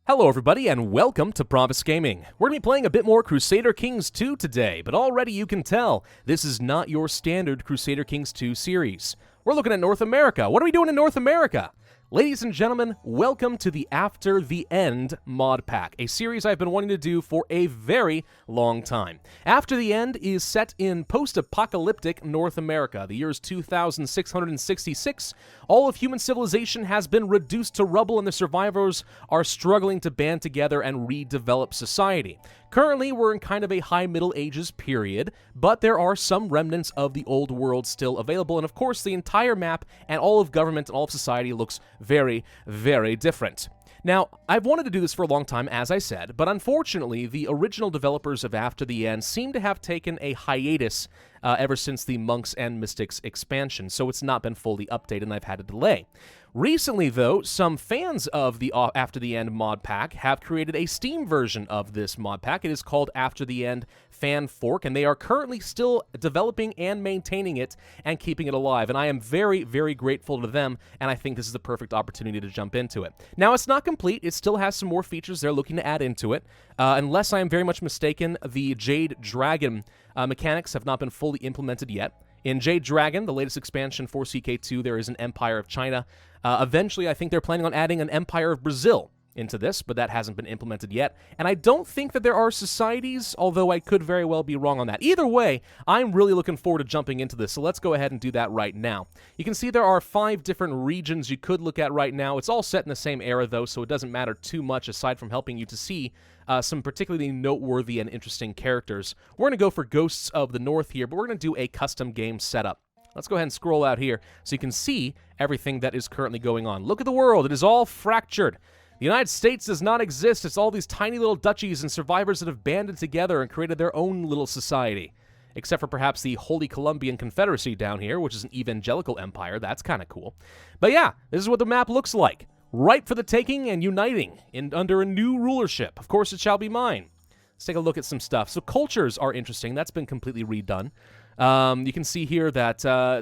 Hello everybody and welcome to Pravus Gaming. We're going to be playing a bit more Crusader Kings II today, but already you can tell this is not your standard Crusader Kings II series. We're looking at North America. What are we doing in North America? Ladies and gentlemen, welcome to the After the End mod pack, a series I've been wanting to do for a very long time. After the End is set in post-apocalyptic North America. The year is 2666. All of human civilization has been reduced to rubble and the survivors are struggling to band together and redevelop society. Currently, we're in kind of a high Middle Ages period, but there are some remnants of the old world still available, and of course the entire map and all of government and all of society looks very, very different. Now, I've wanted to do this for a long time, as I said, but unfortunately, the original developers of After the End seem to have taken a hiatus ever since the Monks and Mystics expansion, so it's not been fully updated and I've had a delay. Recently, though, some fans of the After the End mod pack have created a Steam version of this mod pack. It is called After the End Fan Fork, and they are currently still developing and maintaining it and keeping it alive, and I am very, very grateful to them, and I think this is the perfect opportunity to jump into it. Now, it's not complete. It still has some more features they're looking to add into it. Unless I am very much mistaken, the Jade Dragon mechanics have not been fully implemented yet. In Jade Dragon, the latest expansion for CK2, there is an Empire of China. Eventually, I think they're planning on adding an Empire of Brazil into this, but that hasn't been implemented yet. And I don't think that there are societies, although I could very well be wrong on that. Either way, I'm really looking forward to jumping into this, so let's go ahead and do that right now. You can see there are 5 different regions you could look at right now. It's all set in the same era, though, so it doesn't matter too much aside from helping you to see some particularly noteworthy and interesting characters. We're going to go for Ghosts of the North here, but we're going to do a custom game setup. Let's go ahead and scroll out here so you can see everything that is currently going on. Look at the world. It is all fractured. The United States does not exist. It's all these tiny little duchies and survivors that have banded together and created their own little society. Except for perhaps the Holy Columbian Confederacy down here, which is an evangelical empire. That's kind of cool. But yeah, this is what the map looks like. Ripe for the taking and uniting under a new rulership. Of course, it shall be mine. Let's take a look at some stuff. So cultures are interesting. That's been completely redone. You can see here that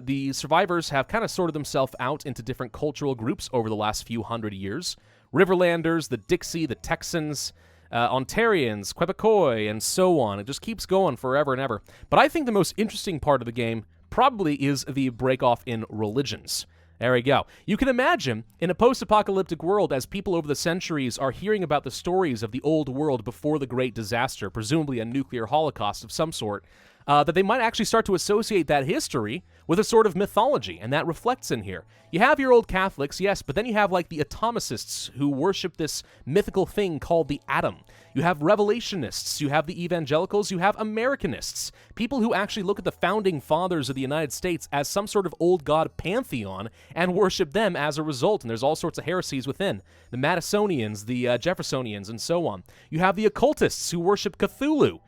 the survivors have kind of sorted themselves out into different cultural groups over the last few hundred years. Riverlanders, the Dixie, the Texans, Ontarians, Quebecois, and so on. It just keeps going forever and ever. But I think the most interesting part of the game probably is the break-off in religions. There we go. You can imagine, in a post-apocalyptic world, as people over the centuries are hearing about the stories of the old world before the Great Disaster, presumably a nuclear holocaust of some sort, that they might actually start to associate that history with a sort of mythology, and that reflects in here. You have your old Catholics, yes, but then you have like the atomicists who worship this mythical thing called the atom. You have revelationists, you have the evangelicals, you have Americanists, people who actually look at the founding fathers of the United States as some sort of old god pantheon and worship them as a result, and there's all sorts of heresies within. The Madisonians, the Jeffersonians, and so on. You have the occultists who worship Cthulhu.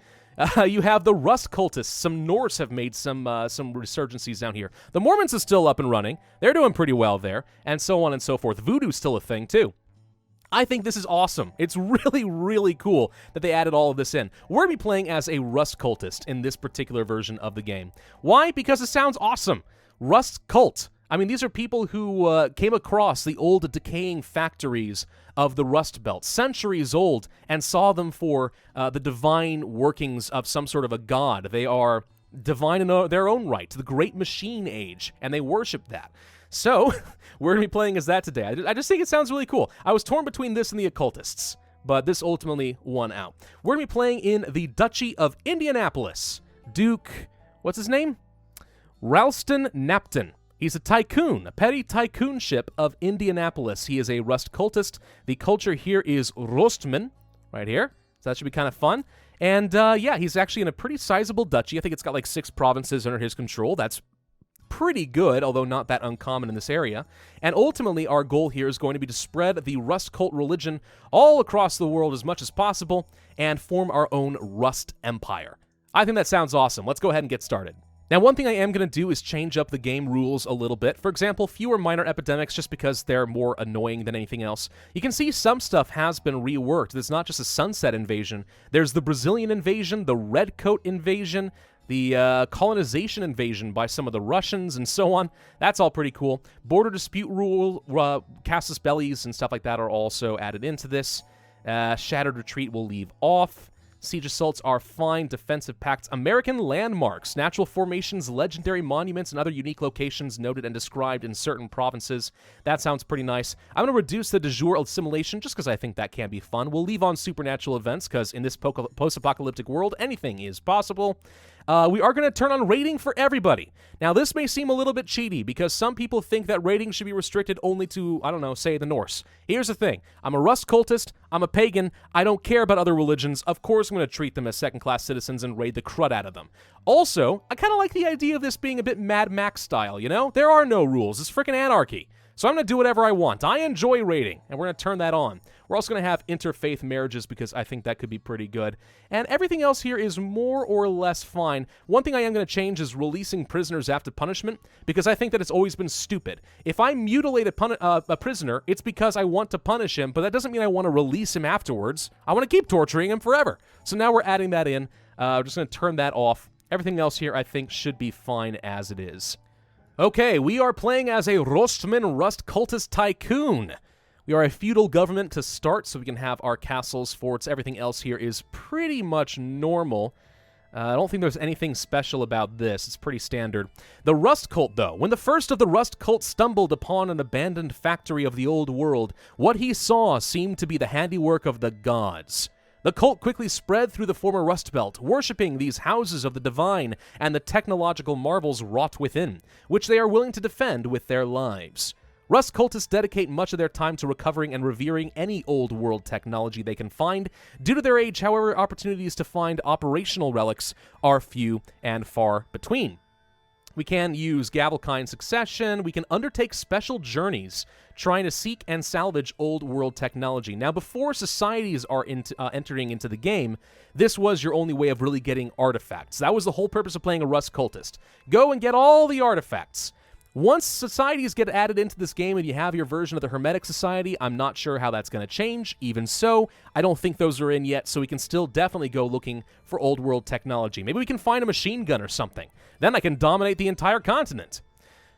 You have the Rust cultists. Some Norse have made some resurgencies down here. The Mormons are still up and running. They're doing pretty well there, and so on and so forth. Voodoo's still a thing, too. I think this is awesome. It's really, really cool that they added all of this in. We're going to be playing as a Rust cultist in this particular version of the game. Why? Because it sounds awesome. Rust cult. I mean, these are people who came across the old decaying factories of the Rust Belt, centuries old, and saw them for the divine workings of some sort of a god. They are divine in their own right, the Great Machine Age, and they worship that. So, we're going to be playing as that today. I just think it sounds really cool. I was torn between this and the occultists, but this ultimately won out. We're going to be playing in the Duchy of Indianapolis. Duke, what's his name? Ralston Napton. He's a tycoon, a petty tycoonship of Indianapolis. He is a Rust cultist. The culture here is Rostman, right here. So that should be kind of fun. And yeah, he's actually in a pretty sizable duchy. I think it's got like 6 provinces under his control. That's pretty good, although not that uncommon in this area. And ultimately, our goal here is going to be to spread the Rust cult religion all across the world as much as possible and form our own Rust empire. I think that sounds awesome. Let's go ahead and get started. Now, one thing I am going to do is change up the game rules a little bit. For example, fewer minor epidemics just because they're more annoying than anything else. You can see some stuff has been reworked. There's not just a sunset invasion. There's the Brazilian invasion, the Redcoat invasion, the colonization invasion by some of the Russians, and so on. That's all pretty cool. Border dispute rule, casus bellis, and stuff like that are also added into this. Shattered Retreat will leave off. Siege assaults are fine. Defensive pacts. American landmarks, natural formations, legendary monuments, and other unique locations noted and described in certain provinces. That sounds pretty nice. I'm going to reduce the de jure assimilation just because I think that can be fun. We'll leave on supernatural events because in this post-apocalyptic world, anything is possible. We are going to turn on raiding for everybody. Now, this may seem a little bit cheaty because some people think that raiding should be restricted only to, I don't know, say the Norse. Here's the thing. I'm a Rust cultist. I'm a pagan. I don't care about other religions. Of course, I'm going to treat them as second-class citizens and raid the crud out of them. Also, I kind of like the idea of this being a bit Mad Max style, you know? There are no rules. It's freaking anarchy. So I'm going to do whatever I want. I enjoy raiding, and we're going to turn that on. We're also going to have interfaith marriages because I think that could be pretty good. And everything else here is more or less fine. One thing I am going to change is releasing prisoners after punishment because I think that it's always been stupid. If I mutilate a prisoner, it's because I want to punish him, but that doesn't mean I want to release him afterwards. I want to keep torturing him forever. So now we're adding that in. We're just going to turn that off. Everything else here I think should be fine as it is. Okay, we are playing as a Rostman Rust Cultist Tycoon. We are a feudal government to start, so we can have our castles, forts, everything else here is pretty much normal. I don't think there's anything special about this. It's pretty standard. The Rust Cult, though. When the first of the Rust Cult stumbled upon an abandoned factory of the old world, what he saw seemed to be the handiwork of the gods. The cult quickly spread through the former Rust Belt, worshipping these houses of the divine and the technological marvels wrought within, which they are willing to defend with their lives. Rust cultists dedicate much of their time to recovering and revering any old world technology they can find. Due to their age, however, opportunities to find operational relics are few and far between. We can use Gavelkind Succession. We can undertake special journeys trying to seek and salvage old world technology. Now, before societies are entering into the game, this was your only way of really getting artifacts. That was the whole purpose of playing a Rust cultist. Go and get all the artifacts. Once societies get added into this game and you have your version of the Hermetic Society, I'm not sure how that's going to change. Even so, I don't think those are in yet, so we can still definitely go looking for old world technology. Maybe we can find a machine gun or something. Then I can dominate the entire continent.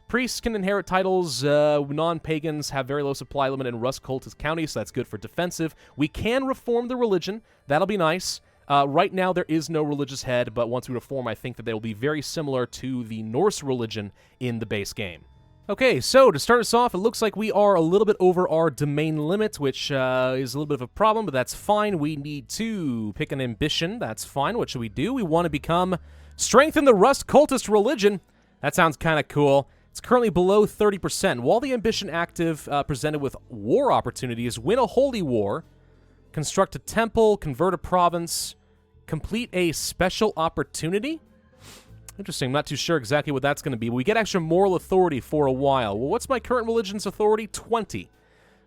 Priests can inherit titles. Non-pagans have very low supply limit in Rust Cultist counties, so that's good for defensive. We can reform the religion. That'll be nice. Right now, there is no religious head, but once we reform, I think that they will be very similar to the Norse religion in the base game. Okay, so to start us off, it looks like we are a little bit over our domain limit, which is a little bit of a problem, but that's fine. We need to pick an ambition. That's fine. What should we do? We want to become strengthen the Rust Cultist religion. That sounds kind of cool. It's currently below 30%. While the ambition active presented with war opportunities, win a holy war, construct a temple, convert a province, complete a special opportunity? Interesting. I'm not too sure exactly what that's going to be, but we get extra moral authority for a while. Well, what's my current religion's authority? 20.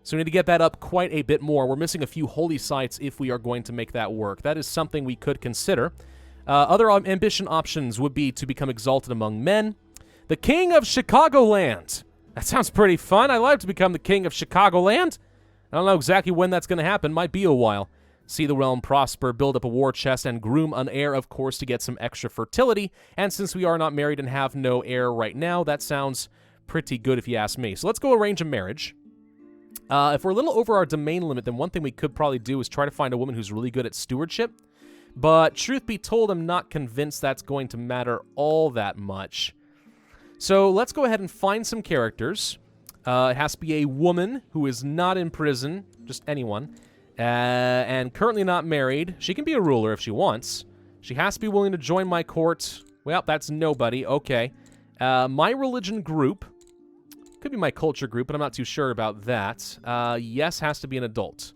So we need to get that up quite a bit more. We're missing a few holy sites if we are going to make that work. That is something we could consider. Other ambition options would be to become exalted among men. The King of Chicagoland. That sounds pretty fun. I'd like to become the King of Chicagoland. I don't know exactly when that's going to happen. Might be a while. See the realm prosper, build up a war chest, and groom an heir, of course, to get some extra fertility. And since we are not married and have no heir right now, that sounds pretty good if you ask me. So let's go arrange a marriage. If we're a little over our domain limit, then one thing we could probably do is try to find a woman who's really good at stewardship. But truth be told, I'm not convinced that's going to matter all that much. So let's go ahead and find some characters. It has to be a woman who is not in prison, just anyone. And currently not married. She can be a ruler if she wants. She has to be willing to join my court. Well, that's nobody. Okay. My religion group. Could be my culture group, but I'm not too sure about that. Yes, has to be an adult.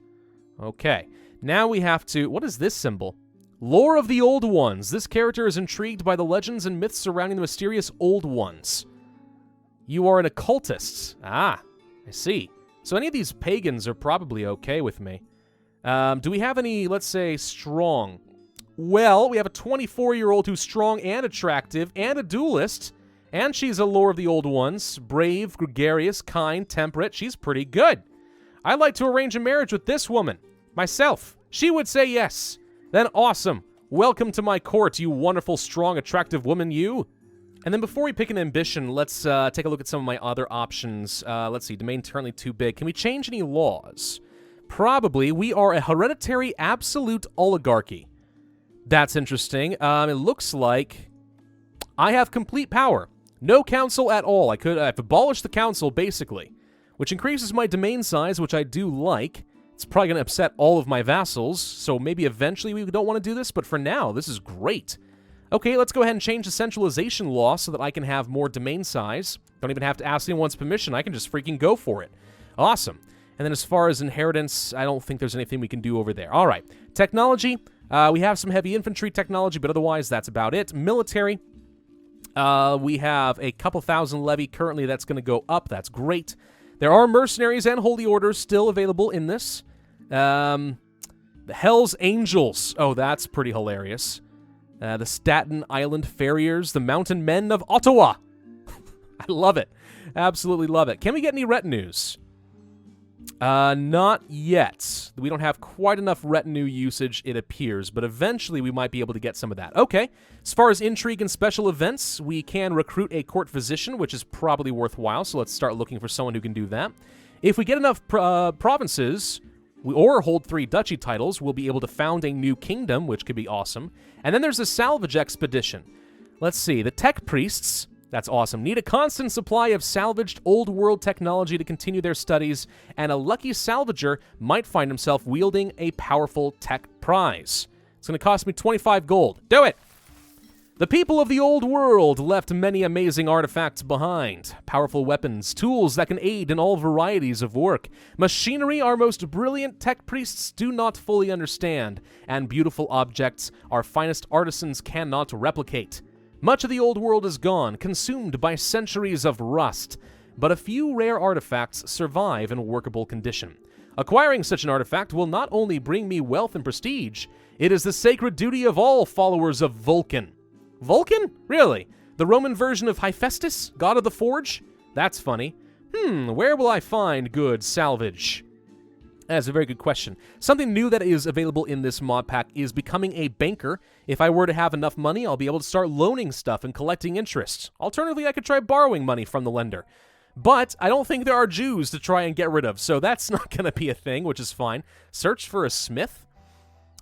Okay. Now we have to... What is this symbol? Lore of the Old Ones. This character is intrigued by the legends and myths surrounding the mysterious Old Ones. You are an occultist. Ah, I see. So any of these pagans are probably okay with me. Do we have any, let's say, strong? Well, we have a 24-year-old who's strong and attractive and a duelist. And she's a lore of the Old Ones. Brave, gregarious, kind, temperate. She's pretty good. I'd like to arrange a marriage with this woman. Myself. She would say yes. Then awesome. Welcome to my court, you wonderful, strong, attractive woman, you. And then before we pick an ambition, let's take a look at some of my other options. Let's see, domain currently too big. Can we change any laws? Probably. We are a hereditary absolute oligarchy. That's interesting. It looks like I have complete power. No council at all. I've abolished the council, basically, which increases my domain size, which I do like. It's probably going to upset all of my vassals, so maybe eventually we don't want to do this, but for now, this is great. Okay, let's go ahead and change the centralization law so that I can have more domain size. Don't even have to ask anyone's permission. I can just freaking go for it. Awesome. And then as far as inheritance, I don't think there's anything we can do over there. All right. Technology. We have some heavy infantry technology, but otherwise that's about it. Military. We have a couple thousand levy currently. That's going to go up. That's great. There are mercenaries and holy orders still available in this. The Hell's Angels. Oh, that's pretty hilarious. The Staten Island Farriers. The Mountain Men of Ottawa. I love it. Absolutely love it. Can we get any retinues? Not yet. We don't have quite enough retinue usage, it appears, but eventually we might be able to get some of that. Okay. As far as intrigue and special events, we can recruit a court physician, which is probably worthwhile, so let's start looking for someone who can do that. If we get enough provinces, or hold 3 duchy titles, we'll be able to found a new kingdom, which could be awesome. And then there's the Salvage Expedition. Let's see. The tech priests... That's awesome. Need a constant supply of salvaged old world technology to continue their studies, and a lucky salvager might find himself wielding a powerful tech prize. It's going to cost me 25 gold. Do it! The people of the old world left many amazing artifacts behind. Powerful weapons, tools that can aid in all varieties of work. Machinery our most brilliant tech priests do not fully understand, and beautiful objects our finest artisans cannot replicate. Much of the old world is gone, consumed by centuries of rust, but a few rare artifacts survive in workable condition. Acquiring such an artifact will not only bring me wealth and prestige, it is the sacred duty of all followers of Vulcan. Vulcan? Really? The Roman version of Hephaestus, god of the forge? That's funny. Where will I find good salvage? That's a very good question. Something new that is available in this mod pack is becoming a banker. If I were to have enough money, I'll be able to start loaning stuff and collecting interest. Alternatively, I could try borrowing money from the lender. But I don't think there are Jews to try and get rid of, so that's not going to be a thing, which is fine. Search for a smith?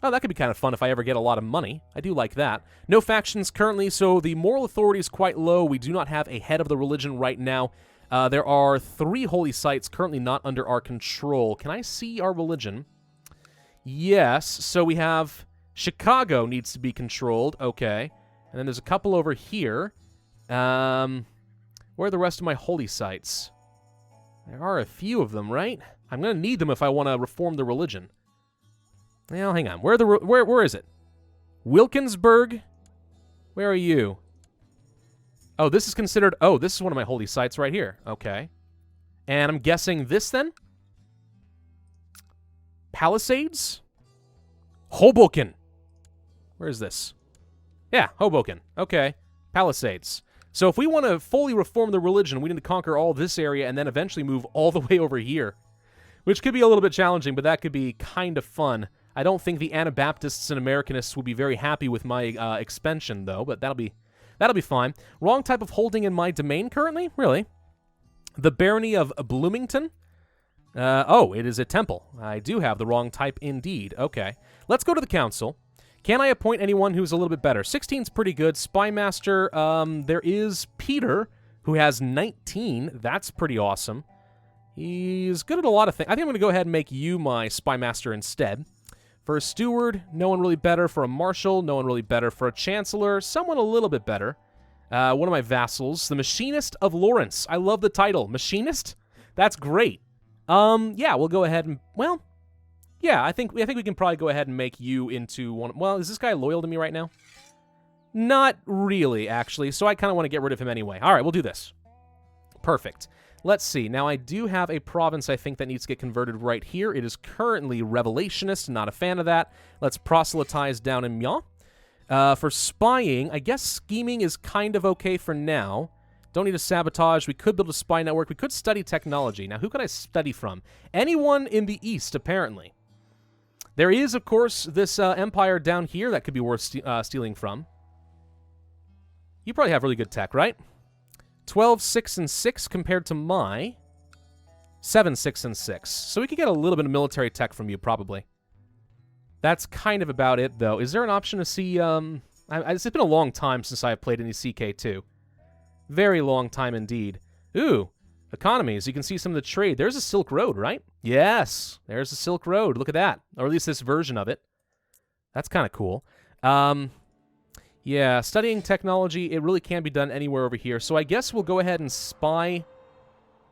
Oh, that could be kind of fun if I ever get a lot of money. I do like that. No factions currently, so the moral authority is quite low. We do not have a head of the religion right now. There are 3 holy sites currently not under our control. Can I see our religion? Yes. So we have Chicago needs to be controlled. Okay. And then there's a couple over here. Where are the rest of my holy sites? There are a few of them, right? I'm going to need them if I want to reform the religion. Well, hang on. Where is it? Wilkinsburg? Where are you? Oh, this is considered... Oh, this is one of my holy sites right here. Okay. And I'm guessing this, then? Palisades? Hoboken. Where is this? Yeah, Hoboken. Okay. Palisades. So if we want to fully reform the religion, we need to conquer all this area and then eventually move all the way over here. Which could be a little bit challenging, but that could be kind of fun. I don't think the Anabaptists and Americanists will be very happy with my expansion, though, but that'll be fine. Wrong type of holding in my domain currently? Really? The Barony of Bloomington? Oh, it is a temple. I do have the wrong type indeed. Okay. Let's go to the council. Can I appoint anyone who's a little bit better? 16's pretty good. Spymaster, there is Peter, who has 19. That's pretty awesome. He's good at a lot of things. I think I'm going to go ahead and make you my Spymaster instead. For a steward, no one really better. For a marshal, no one really better. For a chancellor, someone a little bit better. One of my vassals, the Machinist of Lawrence. I love the title. Machinist? That's great. Yeah, we'll go ahead and, well, yeah, I think we can probably go ahead and make you into one. Well, is this guy loyal to me right now? Not really, actually, so I kind of want to get rid of him anyway. All right, we'll do this. Perfect. Let's see. Now, I do have a province, I think, that needs to get converted right here. It is currently Revelationist. Not a fan of that. Let's proselytize down in Mya. For spying, I guess scheming is kind of okay for now. Don't need a sabotage. We could build a spy network. We could study technology. Now, who could I study from? Anyone in the East, apparently. There is, of course, this empire down here that could be worth stealing from. You probably have really good tech, right? 12, 6, and 6 compared to my 7, 6, and 6. So we could get a little bit of military tech from you, probably. That's kind of about it, though. Is there an option to see... it's been a long time since I've played any CK2. Very long time indeed. Ooh, economies. You can see some of the trade. There's a Silk Road, right? Yes, there's a Silk Road. Look at that. Or at least this version of it. That's kind of cool. Yeah, studying technology, it really can't be done anywhere over here. So I guess we'll go ahead and spy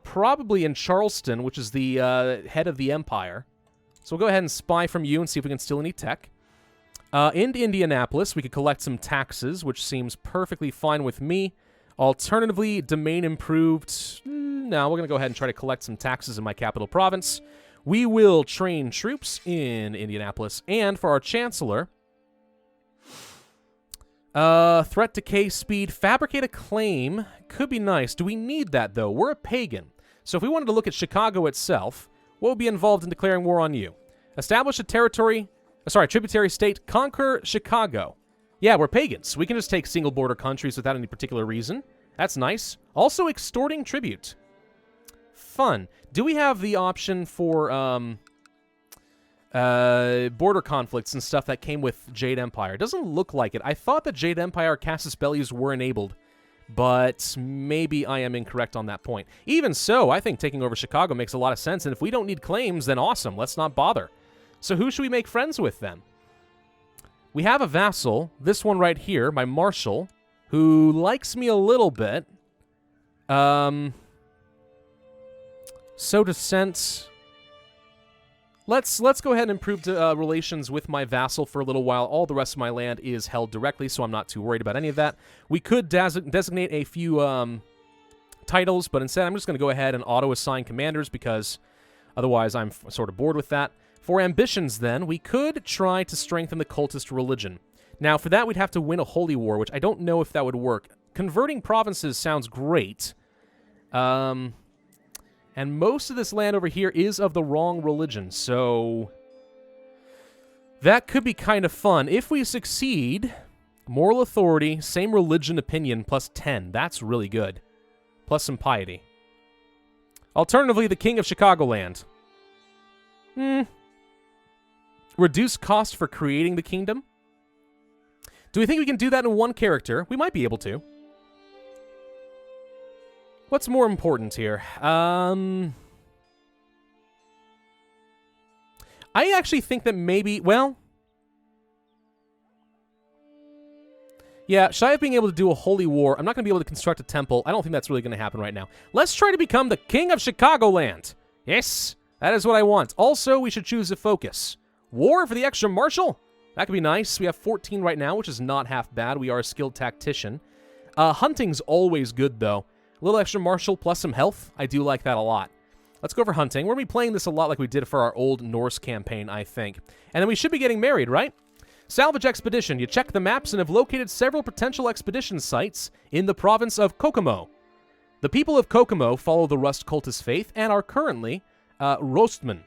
probably in Charleston, which is the head of the empire. So we'll go ahead and spy from you and see if we can steal any tech. In Indianapolis, we could collect some taxes, which seems perfectly fine with me. Alternatively, domain improved. No, we're going to go ahead and try to collect some taxes in my capital province. We will train troops in Indianapolis. And for our chancellor, threat decay speed, fabricate a claim. Could be nice. Do we need that, though? We're a pagan. So if we wanted to look at Chicago itself, what would be involved in declaring war on you? Establish a tributary state, conquer Chicago. Yeah, we're pagans. We can just take single border countries without any particular reason. That's nice. Also extorting tribute. Fun. Do we have the option for border conflicts and stuff that came with Jade Empire? Doesn't look like it. I thought that Jade Empire Casus Bellius were enabled, but maybe I am incorrect on that point. Even so, I think taking over Chicago makes a lot of sense, and if we don't need claims, then awesome. Let's not bother. So who should we make friends with, then? We have a vassal, this one right here, my marshal, who likes me a little bit. So descent. Let's go ahead and improve relations with my vassal for a little while. All the rest of my land is held directly, so I'm not too worried about any of that. We could designate a few titles, but instead I'm just going to go ahead and auto-assign commanders because otherwise I'm sort of bored with that. For ambitions, then, we could try to strengthen the cultist religion. Now, for that, we'd have to win a holy war, which I don't know if that would work. Converting provinces sounds great. And most of this land over here is of the wrong religion, so that could be kind of fun. If we succeed, moral authority, same religion opinion, plus 10. That's really good. Plus some piety. Alternatively, the King of Chicagoland. Reduce cost for creating the kingdom? Do we think we can do that in one character? We might be able to. What's more important here? I actually think that maybe, well... Yeah, shy of being able to do a holy war, I'm not going to be able to construct a temple. I don't think that's really going to happen right now. Let's try to become the King of Chicagoland. Yes, that is what I want. Also, we should choose a focus. War for the extra marshal? That could be nice. We have 14 right now, which is not half bad. We are a skilled tactician. Hunting's always good, though. A little extra martial plus some health. I do like that a lot. Let's go for hunting. We're going to be playing this a lot like we did for our old Norse campaign, I think. And then we should be getting married, right? Salvage Expedition. You check the maps and have located several potential expedition sites in the province of Kokomo. The people of Kokomo follow the Rust cultist faith and are currently Rostmen.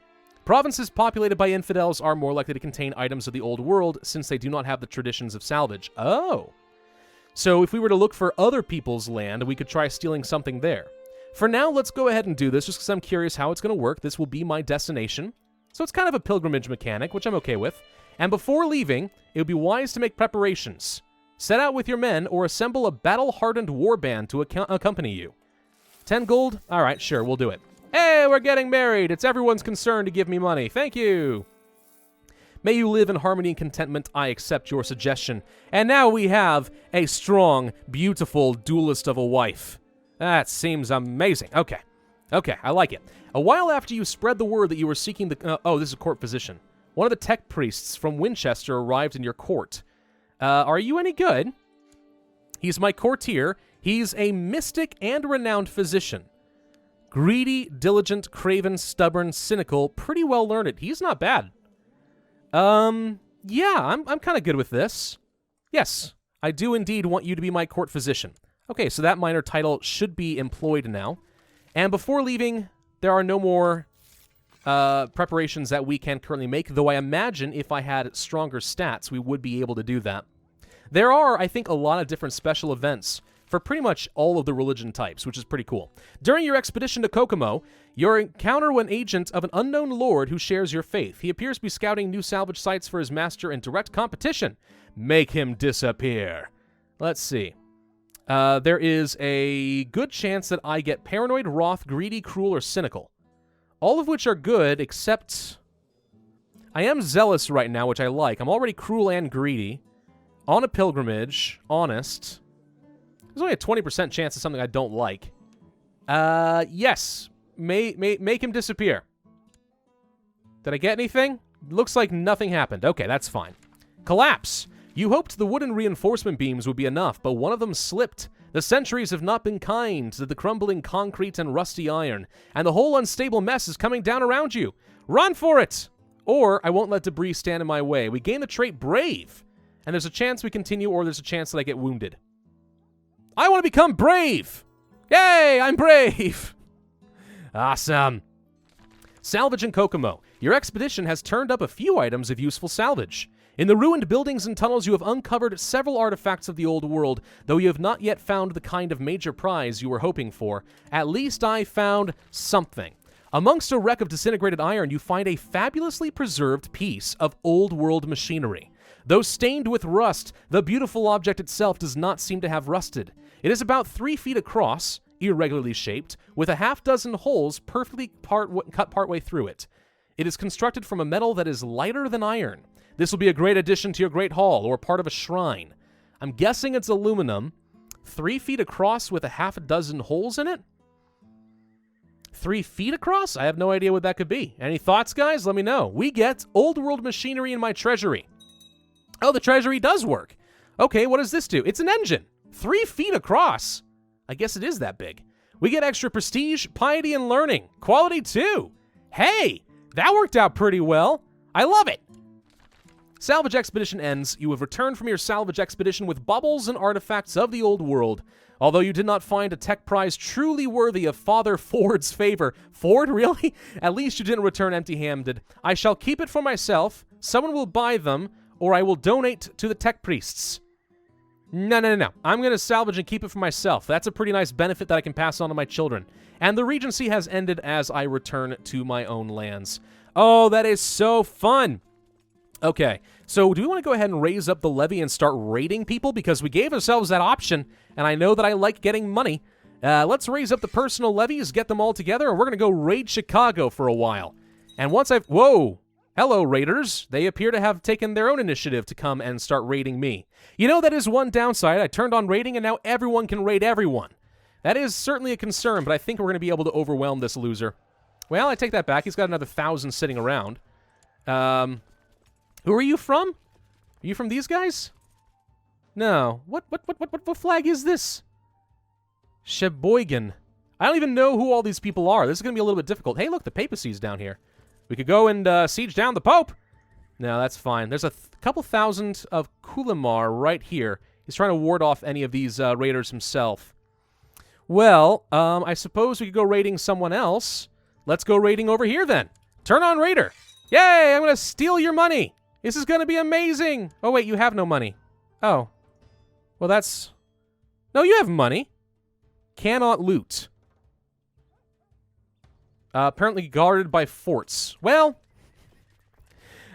Provinces populated by infidels are more likely to contain items of the old world since they do not have the traditions of salvage. Oh. So if we were to look for other people's land, we could try stealing something there. For now, let's go ahead and do this just because I'm curious how it's going to work. This will be my destination. So it's kind of a pilgrimage mechanic, which I'm okay with. And before leaving, it would be wise to make preparations. Set out with your men or assemble a battle-hardened warband to accompany you. 10 gold? All right, sure, we'll do it. Hey, we're getting married. It's everyone's concern to give me money. Thank you. May you live in harmony and contentment. I accept your suggestion. And now we have a strong, beautiful duelist of a wife. That seems amazing. Okay. Okay, I like it. A while after you spread the word that you were seeking the... oh, this is a court physician. One of the tech priests from Winchester arrived in your court. Are you any good? He's my courtier. He's a mystic and renowned physician. Greedy, diligent, craven, stubborn, cynical, pretty well learned. He's not bad. Yeah, I'm kind of good with this. Yes, I do indeed want you to be my court physician. Okay, so that minor title should be employed now. And before leaving, there are no more preparations that we can currently make, though I imagine if I had stronger stats, we would be able to do that. There are, I think, a lot of different special events for pretty much all of the religion types, which is pretty cool. During your expedition to Kokomo, You encounter an agent of an unknown lord who shares your faith. He appears to be scouting new salvage sites for his master in direct competition. Make him disappear. Let's see. There is a good chance that I get paranoid, wroth, greedy, cruel, or cynical. All of which are good, except I am zealous right now, which I like. I'm already cruel and greedy. On a pilgrimage, honest. There's only a 20% chance of something I don't like. Yes. Make him disappear. Did I get anything? Looks like nothing happened. Okay, that's fine. Collapse. You hoped the wooden reinforcement beams would be enough, but one of them slipped. The centuries have not been kind to the crumbling concrete and rusty iron, and the whole unstable mess is coming down around you. Run for it! Or I won't let debris stand in my way. We gain the trait Brave, and there's a chance we continue, or there's a chance that I get wounded. I want to become brave! Yay, I'm brave! Awesome. Salvage in Kokomo. Your expedition has turned up a few items of useful salvage. In the ruined buildings and tunnels, you have uncovered several artifacts of the old world, though you have not yet found the kind of major prize you were hoping for. At least I found something. Amongst a wreck of disintegrated iron, you find a fabulously preserved piece of old world machinery. Though stained with rust, the beautiful object itself does not seem to have rusted. It is about 3 feet across, irregularly shaped, with a half-dozen holes perfectly cut partway through it. It is constructed from a metal that is lighter than iron. This will be a great addition to your great hall, or part of a shrine. I'm guessing it's aluminum. 3 feet across with a half a dozen holes in it? 3 feet across? I have no idea what that could be. Any thoughts, guys? Let me know. We get old world machinery in my treasury. Oh, the treasury does work. Okay, what does this do? It's an engine. 3 feet across. I guess it is that big. We get extra prestige, piety, and learning. Quality 2. Hey, that worked out pretty well. I love it. Salvage Expedition ends. You have returned from your salvage expedition with baubles and artifacts of the old world. Although you did not find a tech prize truly worthy of Father Ford's favor. Ford, really? At least you didn't return empty-handed. I shall keep it for myself. Someone will buy them, or I will donate to the tech priests. No. I'm going to salvage and keep it for myself. That's a pretty nice benefit that I can pass on to my children. And the Regency has ended as I return to my own lands. Oh, that is so fun. Okay, so do we want to go ahead and raise up the levy and start raiding people? Because we gave ourselves that option, and I know that I like getting money. Let's raise up the personal levies, get them all together, and we're going to go raid Chicago for a while. And once I've... Whoa! Hello, raiders. They appear to have taken their own initiative to come and start raiding me. You know, that is one downside. I turned on raiding, and now everyone can raid everyone. That is certainly a concern, but I think we're going to be able to overwhelm this loser. Well, I take that back. He's got another 1,000 sitting around. Who are you from? Are you from these guys? No. What flag is this? Sheboygan. I don't even know who all these people are. This is going to be a little bit difficult. Hey, look, the papacy's down here. We could go and siege down the Pope. No, that's fine. There's a couple thousand of Kulimar right here. He's trying to ward off any of these raiders himself. Well, I suppose we could go raiding someone else. Let's go raiding over here then. Turn on raider. Yay, I'm going to steal your money. This is going to be amazing. Oh, wait, you have no money. Oh. Well, that's... No, you have money. Cannot loot. Apparently guarded by forts. Well,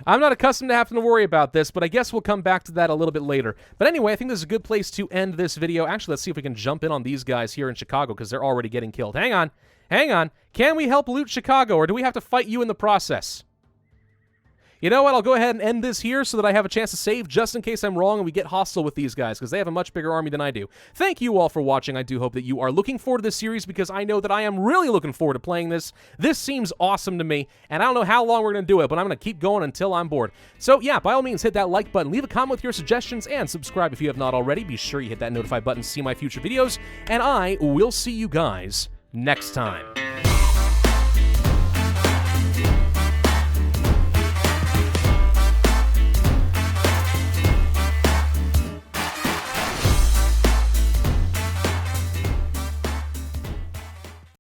I'm not accustomed to having to worry about this, but I guess we'll come back to that a little bit later. But anyway, I think this is a good place to end this video. Actually, let's see if we can jump in on these guys here in Chicago, because they're already getting killed. Hang on. Hang on. Can we help loot Chicago, or do we have to fight you in the process? You know what? I'll go ahead and end this here so that I have a chance to save just in case I'm wrong and we get hostile with these guys, because they have a much bigger army than I do. Thank you all for watching. I do hope that you are looking forward to this series, because I know that I am really looking forward to playing this. This seems awesome to me, and I don't know how long we're going to do it, but I'm going to keep going until I'm bored. So yeah, by all means, hit that like button, leave a comment with your suggestions, and subscribe if you have not already. Be sure you hit that notify button to see my future videos, and I will see you guys next time.